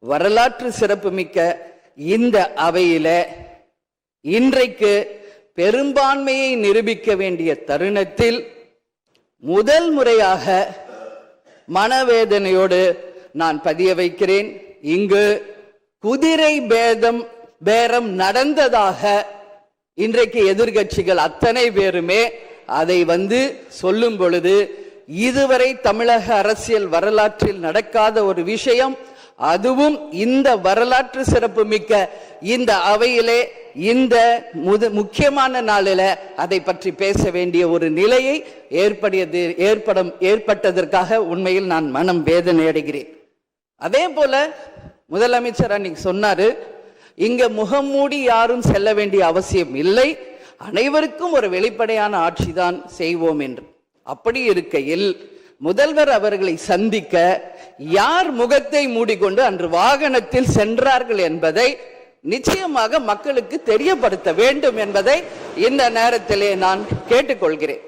வரலாற்று சிறப்புமிக்க இந்த அவையில இன்றைக்கு பெரும்பான்மையை நிரூபிக்க வேண்டிய தருணத்தில் முதல் முறையாக மனவேதனையோடு நான் பதிய வைக்கிறேன். இங்கு குதிரை பேரம் நடந்ததாக இன்றைக்கு எதிர்கட்சிகள் அத்தனை பேருமே அதை சொல்லும் பொழுது, இதுவரை தமிழக அரசியல் வரலாற்றில் நடக்காத ஒரு விஷயம், அதுவும் இந்த வரலாற்று சிறப்பு மிக்க இந்த அவையிலே இந்த முக்கியமான நாளில் அதை பற்றி பேச வேண்டிய ஒரு நிலையை ஏற்பட்டதற்காக உண்மையில் நான் மனம் வேதனை அடைகிறேன். அதே போல முதலமைச்சர் அன்னைக்கு சொன்னாரு, இங்க முகமூடி யாரும் செல்ல வேண்டிய அவசியம் இல்லை, அனைவருக்கும் ஒரு வெளிப்படையான ஆட்சி தான் செய்வோம் என்று. அப்படி இருக்கையில் முதல்வர் அவர்களை சந்திக்க யார் முகத்தை மூடிக்கொண்டு அன்று வாகனத்தில் சென்றார்கள் என்பதை நிச்சயமாக மக்களுக்கு தெரியப்படுத்த வேண்டும் என்பதை இந்த நேரத்திலே நான் கேட்டுக்கொள்கிறேன்.